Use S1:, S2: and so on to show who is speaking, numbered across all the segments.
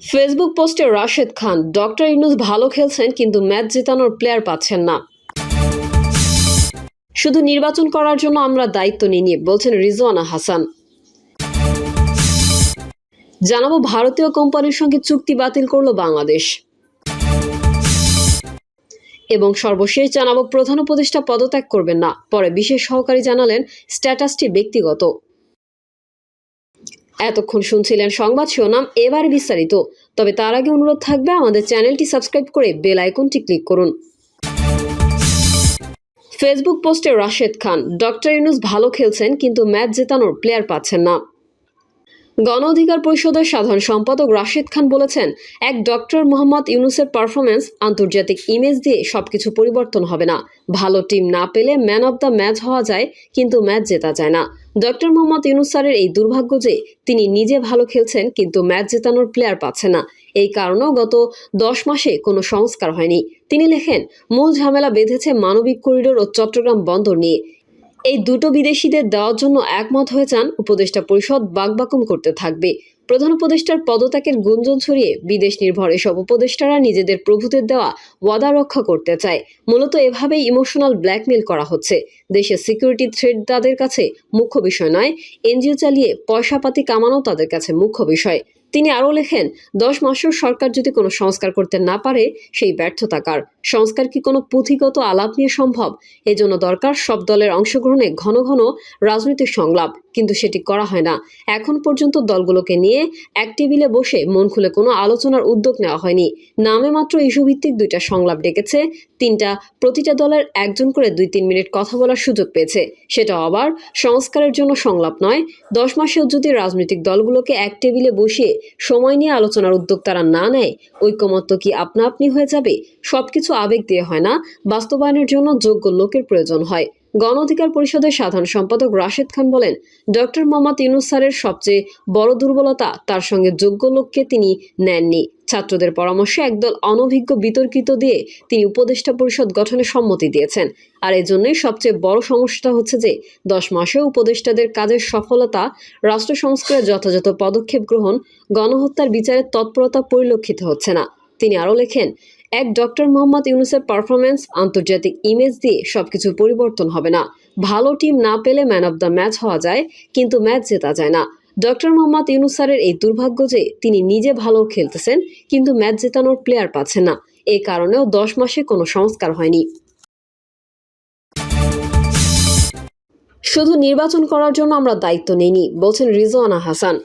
S1: Facebook পোস্টে Rashed Khan, doctor Yunus ভালো খেলছেন কিন্তু ম্যাচ জেতানোর প্লেয়ার পাচ্ছেন না। শুধু নির্বাচন করার জন্য আমরা দায়িত্ব নিইনি, বলছেন রিজওয়ানা হাসান। জানাবো ভারতীয় কোম্পানির সঙ্গে চুক্তি বাতিল করলো বাংলাদেশ। এবং সর্বশেষ জানাবো প্রধান উপদেষ্টা পদত্যাগ করবেন না, পরে বিশেষ সহকারী জানালেন স্ট্যাটাসটি ব্যক্তিগত। এতক্ষণ শুনছিলেন সংবাদ শিরোনাম, এবার বিস্তারিত। তবে তার আগে অনুরোধ থাকবে আমাদের চ্যানেলটি সাবস্ক্রাইব করে বেল আইকনটি ক্লিক করুন। ফেসবুক পোস্টে রাশেদ খান, ডক্টর ইউনূস ভালো খেলছেন কিন্তু ম্যাচ জেতানোর প্লেয়ার পাচ্ছেন না। গণ অধিকার পরিষদের সাধারণ সম্পাদক রাশেদ খান বলেছেন, এক ডক্টর মোহাম্মদ ইউনূসের পারফরমেন্স আন্তর্জাতিক ইমেজ দিয়ে সবকিছু পরিবর্তন হবে না। ভালো টিম না পেলে ম্যান অব দ্য ম্যাচ হওয়া যায় কিন্তু ম্যাচ জেতা যায় না। ডক্টর মোহাম্মদ ইউনূস স্যারের এই দুর্ভাগ্য যে তিনি নিজে ভালো খেলছেন কিন্তু ম্যাচ জেতানোর প্লেয়ার পাচ্ছেন না। এই কারণেও গত 10 মাসে কোনো সংস্কার হয়নি। তিনি লেখেন, মূল ঝামেলা বেঁধেছে মানবিক করিডোর ও চট্টগ্রাম বন্দর নিয়ে। এই দুটো বিদেশিদের দেওয়ার জন্য একমত হয়ে যান উপদেষ্টা পরিষদ বাকবাকুম করতে থাকবে। প্রধান উপদেষ্টার পদত্যাগের গুঞ্জন ছড়িয়ে বিদেশ নির্ভর এসব উপদেষ্টারা নিজেদের প্রভুদের দেওয়া ওয়াদা রক্ষা করতে চায়। মূলত এভাবেই ইমোশনাল ব্ল্যাকমেল করা হচ্ছে। দেশের সিকিউরিটি থ্রেট তাদের কাছে মুখ্য বিষয় নয়, এনজিও চালিয়ে পয়সাপাতি কামানো তাদের কাছে মুখ্য বিষয়। তিনি আরও লেখেন, 10 মাসেও সরকার যদি কোনো সংস্কার করতে না পারে সেই ব্যর্থতা কার? সংস্কার কি কোনো পুঁথিগত আলাপ নিয়ে সম্ভব? এজন্য দরকার সব দলের অংশগ্রহণে ঘন ঘন রাজনৈতিক সংলাপ, কিন্তু সেটি করা হয় না। এখন পর্যন্ত দলগুলোকে নিয়ে এক টেবিলে বসে মন খুলে কোনো আলোচনার উদ্যোগ নেওয়া হয়নি। নামে মাত্র ইস্যুভিত্তিক 2টা সংলাপ ডেকেছে, 3টা, প্রতিটা দলের একজন করে 2-3 মিনিট কথা বলার সুযোগ পেয়েছে। সেটাও আবার সংস্কারের জন্য সংলাপ নয়। 10 মাসেও যদি রাজনৈতিক দলগুলোকে এক টেবিলে বসিয়ে সময় নিয়ে আলোচনার উদ্যোগ তারা না নেয়, ঐকমত্য কি আপনা আপনি হয়ে যাবে? সবকিছু আবেগ দিয়ে হয় না, বাস্তবায়নের জন্য যোগ্য লোকের প্রয়োজন হয়। গণ অধিকার পরিষদের সাধারণ সম্পাদক রাশেদ খান বলেন, ডক্টর মোহাম্মদ ইউনূস স্যারের সবচেয়ে বড় দুর্বলতা তার সঙ্গে যোগ্য লোককে তিনি নেননি। ছাত্রদের পরামর্শে একদল অনভিজ্ঞ বিতর্কিত দিয়ে তিনি উপদেষ্টা পরিষদ গঠনে সম্মতি দিয়েছেন। আর এজন্যই সবচেয়ে বড় সমস্যাটা হচ্ছে যে 10 মাসেও উপদেষ্টাদের কাজের সফলতা, রাষ্ট্র সংস্কারের যথাযথ পদক্ষেপ গ্রহণ, গণহত্যার বিচারের তৎপরতা পরিলক্ষিত হচ্ছে না। তিনি আরও লেখেন, এক ডক্টর মোহাম্মদ ইউনূসের পারফরমেন্স আন্তর্জাতিক ইমেজ দিয়ে সবকিছু পরিবর্তন হবে না। ভালো টিম না পেলে ম্যান অব দ্য ম্যাচ হওয়া যায় কিন্তু ম্যাচ জেতা যায় না। ডক্টর মোহাম্মদ ইউনূস স্যারের এই দুর্ভাগ্য যে তিনি নিজে ভালো খেলতেছেন কিন্তু ম্যাচ জেতানোর প্লেয়ার পাচ্ছেন না। এই কারণেও 10 মাসে কোনো সংস্কার হয়নি। শুধু নির্বাচন করার জন্য আমরা দায়িত্ব নিইনি, বলছেন রিজওয়ানা হাসান।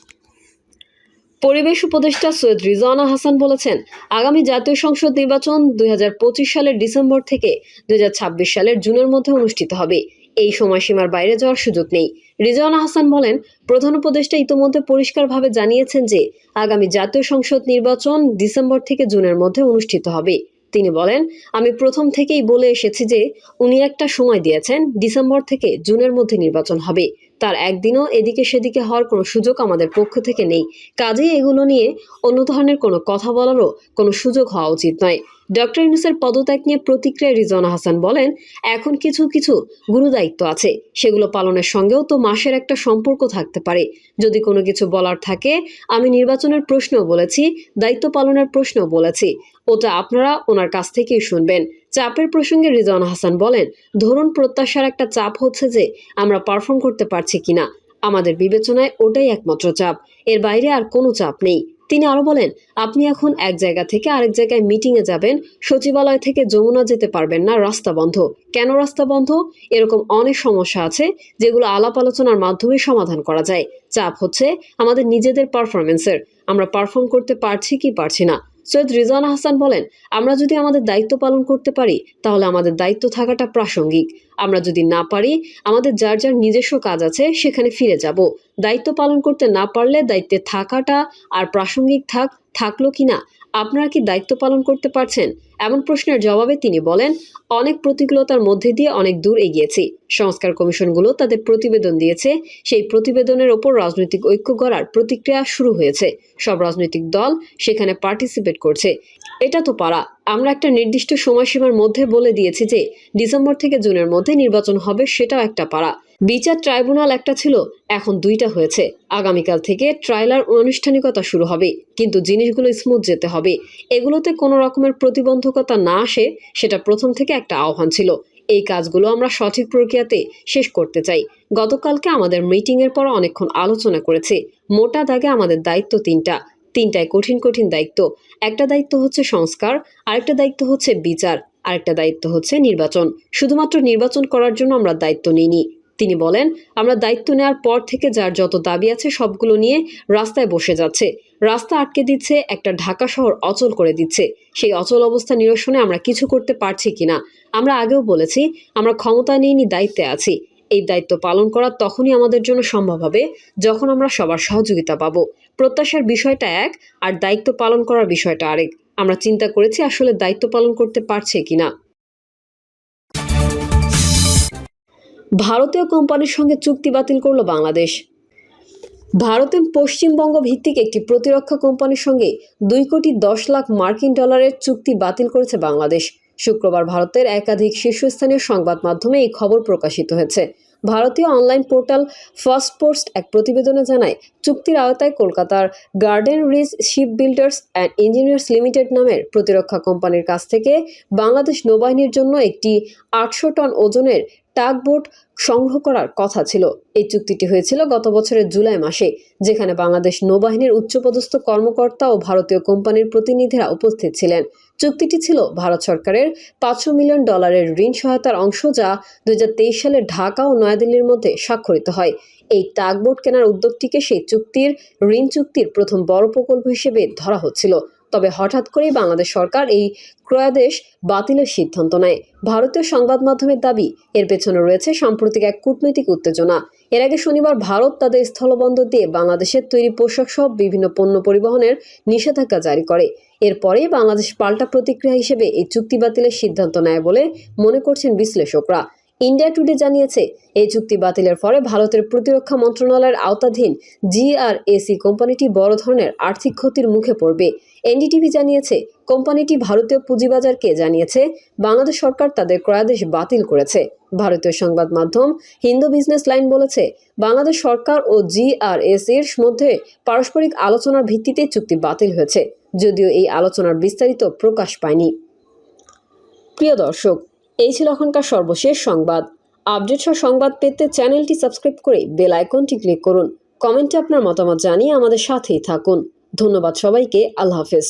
S1: পরিবেশ উপদেষ্টা সৈয়দ রিজওয়ানা হাসান বলেছেন, আগামী জাতীয় সংসদ নির্বাচন 2025 সালের ডিসেম্বর থেকে 2026 সালের জুনের মধ্যে অনুষ্ঠিত হবে। এই সময়সীমার বাইরে যাওয়ার সুযোগ নেই। রিজওয়ানা হাসান বলেন, প্রধান উপদেষ্টা ইতোমধ্যে পরিষ্কারভাবে জানিয়েছেন যে আগামী জাতীয় সংসদ নির্বাচন ডিসেম্বর থেকে জুনের মধ্যে অনুষ্ঠিত হবে। তিনি বলেন, আমি প্রথম থেকেই বলে এসেছি যে উনি একটা সময় দিয়েছেন, ডিসেম্বর থেকে জুনের মধ্যে নির্বাচন হবে। তার একদিনও এদিকে সেদিকে হওয়ার কোনো সুযোগ আমাদের পক্ষ থেকে নেই। কাজেই এগুলো নিয়ে অন্য ধরনের কোনো কথা বলারও কোনো সুযোগ হওয়া উচিত নয়। ডক্টর ইউনূসের পদত্যাগ নিয়ে প্রতিক্রিয়ায় রিজওয়ানা হাসান বলেন, এখন কিছু কিছু গুরুদায়িত্ব আছে, সেগুলো পালনের সঙ্গেও তো মাসের একটা সম্পর্ক থাকতে পারে। যদি কোনো কিছু বলার থাকে, আমি নির্বাচনের প্রশ্নও বলেছি, দায়িত্ব পালনের প্রশ্নও বলেছি, ওটা আপনারা ওনার কাছ থেকেই শুনবেন। চাপের প্রসঙ্গে রিজওয়ানা হাসান বলেন, ধরুন প্রত্যাশার একটা চাপ হচ্ছে যে আমরা পারফর্ম করতে পারছি কিনা। আমাদের বিবেচনায় ওটাই একমাত্র চাপ, এর বাইরে আর কোনো চাপ নেই। তিনি আরো বলেন, আপনি এখন এক জায়গা থেকে আরেক জায়গায় মিটিংয়ে যাবেন, সচিবালয় থেকে যমুনা যেতে পারবেন না, রাস্তা বন্ধ। কেন রাস্তা বন্ধ? এরকম অনেক সমস্যা আছে যেগুলো আলাপ আলোচনার মাধ্যমে সমাধান করা যায়। চাপ হচ্ছে আমাদের নিজেদের পারফরমেন্সের, আমরা পারফর্ম করতে পারছি কি পারছি না। সৈয়দ রিজওয়ানা হাসান বলেন, আমরা যদি আমাদের দায়িত্ব পালন করতে পারি তাহলে আমাদের দায়িত্ব থাকাটা প্রাসঙ্গিক। আমরা যদি না পারি, আমাদের যার যার নিজস্ব কাজ আছে সেখানে ফিরে যাব। দায়িত্ব পালন করতে না পারলে দায়িত্বে থাকাটা আর প্রাসঙ্গিক থাকলো কিনা। আপনারা কি দায়িত্ব পালন করতে পারছেন? এমন প্রশ্নের জবাবে তিনি বলেন, অনেক প্রতিকূলতার মধ্যে দিয়ে অনেক দূর এগিয়েছি। সংস্কার কমিশনগুলো তাদের প্রতিবেদন দিয়েছে, সেই প্রতিবেদনের ওপর রাজনৈতিক ঐক্য গড়ার প্রতিক্রিয়া শুরু হয়েছে। সব রাজনৈতিক দল সেখানে পার্টিসিপেট করছে। এটা তো পারা। আমরা একটা নির্দিষ্ট সময়সীমার মধ্যে বলে দিয়েছি যে ডিসেম্বর থেকে জুনের মধ্যে নির্বাচন হবে, সেটাও একটা পারা। বিচার ট্রাইব্যুনাল একটা ছিল, এখন দুইটা হয়েছে। আগামীকাল থেকে ট্রায়ালের আনুষ্ঠানিকতা শুরু হবে, কিন্তু জিনিসগুলো স্মুথ যেতে হবে। এগুলোতে কোনো রকমের প্রতিবন্ধকতা না আসে, সেটা প্রথম থেকে একটা আহ্বান ছিল। এই কাজগুলো আমরা সঠিক প্রক্রিয়াতে শেষ করতে চাই। গতকালকে আমাদের মিটিংয়ের পর অনেকক্ষণ আলোচনা করেছে। মোটা দাগে আমাদের দায়িত্ব তিনটায় কঠিন কঠিন দায়িত্ব। একটা দায়িত্ব হচ্ছে সংস্কার, আরেকটা দায়িত্ব হচ্ছে বিচার, আরেকটা দায়িত্ব হচ্ছে নির্বাচন। শুধুমাত্র নির্বাচন করার জন্য আমরা দায়িত্ব নিইনি। তিনি বলেন, আমরা দায়িত্ব নেওয়ার পর থেকে যার যত দাবি আছে সবগুলো নিয়ে রাস্তায় বসে যাচ্ছে। রাস্তা আটকে দিচ্ছে, একটা ঢাকা শহর অচল করে দিচ্ছে। সেই অচল অবস্থা নিরসনে আমরা কিছু করতে পারছি কিনা। আমরা আগেও বলেছি, আমরা ক্ষমতা নিয়ে দায়িত্বে আছি। এই দায়িত্ব পালন করা তখনই আমাদের জন্য সম্ভব হবে যখন আমরা সবার সহযোগিতা পাবো। প্রত্যাশার বিষয়টা এক, আর দায়িত্ব পালন করার বিষয়টা আরেক। আমরা চিন্তা করেছি আসলে দায়িত্ব পালন করতে পারছে কিনা। ভারতীয় কোম্পানির সঙ্গে চুক্তি বাতিল করল বাংলাদেশ। ভারতের পশ্চিমবঙ্গ ভিত্তিক একটি প্রতিরক্ষা কোম্পানির সঙ্গে 2,10,00,000 মার্কিন ডলারের চুক্তি বাতিল করেছে বাংলাদেশ। শুক্রবার ভারতের একাধিক শীর্ষস্থানীয় সংবাদ মাধ্যমে এই খবর প্রকাশিত হয়েছে। ভারতীয় অনলাইন পোর্টাল ফার্স্ট পোস্ট এক প্রতিবেদনে জানায়, চুক্তির আওতায় কলকাতার Garden Reach Ship Builders and Engineers Limited নামের প্রতিরক্ষা কোম্পানির কাছ থেকে বাংলাদেশ নৌবাহিনীর জন্য একটি 800 টন ওজনের টাগবোট সংগ্রহ করার কথা ছিল। এই চুক্তিটি হয়েছিল গত বছরের জুলাই মাসে, যেখানে বাংলাদেশ নৌবাহিনীর উচ্চপদস্থ কর্মকর্তা ও ভারতীয় কোম্পানির প্রতিনিধিরা উপস্থিত ছিলেন। চুক্তিটি ছিল ভারত সরকারের $500 মিলিয়ন ঋণ সহায়তার অংশ, যা 2023 সালে ঢাকা ও নয়াদিল্লির মধ্যে স্বাক্ষরিত হয়। এই টাগবোট কেনার উদ্যোগটিকে সেই ঋণ চুক্তির প্রথম বড় প্রকল্প হিসেবে ধরা হচ্ছিল। তবে হঠাৎ করেই বাংলাদেশ সরকার এই ক্রয়াদেশ বাতিলের সিদ্ধান্ত নেয়। ভারতীয় সংবাদ মাধ্যমের দাবি, এর পেছনে রয়েছে সাম্প্রতিক এক কূটনৈতিক উত্তেজনা। এর আগে শনিবার ভারত তাদের স্থলবন্দর দিয়ে বাংলাদেশের তৈরি পোশাক সহ বিভিন্ন পণ্য পরিবহনের নিষেধাজ্ঞা জারি করে। এরপরেই বাংলাদেশ পাল্টা প্রতিক্রিয়া হিসেবে এই চুক্তি বাতিলের সিদ্ধান্ত নেয় বলে মনে করছেন বিশ্লেষকরা। ইন্ডিয়া টুডে জানিয়েছে, এই চুক্তি বাতিলের ফলে ভারতের প্রতিরক্ষা মন্ত্রণালয়ের আওতাধীন GRAC কোম্পানিটি বড় ধরনের আর্থিক ক্ষতির মুখে পড়বে। এনডিটিভি জানিয়েছে, কোম্পানিটি ভারতীয় পুঁজিবাজারকে জানিয়েছে বাংলাদেশ সরকার তাদের ক্রয়াদেশ বাতিল করেছে। ভারতীয় সংবাদ মাধ্যম হিন্দু বিজনেস লাইন বলেছে, বাংলাদেশ সরকার ও GRAC এর মধ্যে পারস্পরিক আলোচনার ভিত্তিতে চুক্তি বাতিল হয়েছে, যদিও এই আলোচনার বিস্তারিত প্রকাশ পায়নি। প্রিয় দর্শক, এই ছিল এখনকার সর্বশেষ সংবাদ। আপডেট সহ সংবাদ পেতে চ্যানেলটি সাবস্ক্রাইব করে বেল আইকনটি ক্লিক করুন। কমেন্টে আপনার মতামত জানিয়ে আমাদের সাথেই থাকুন। ধন্যবাদ সবাইকে। আল্লাহ হাফেজ।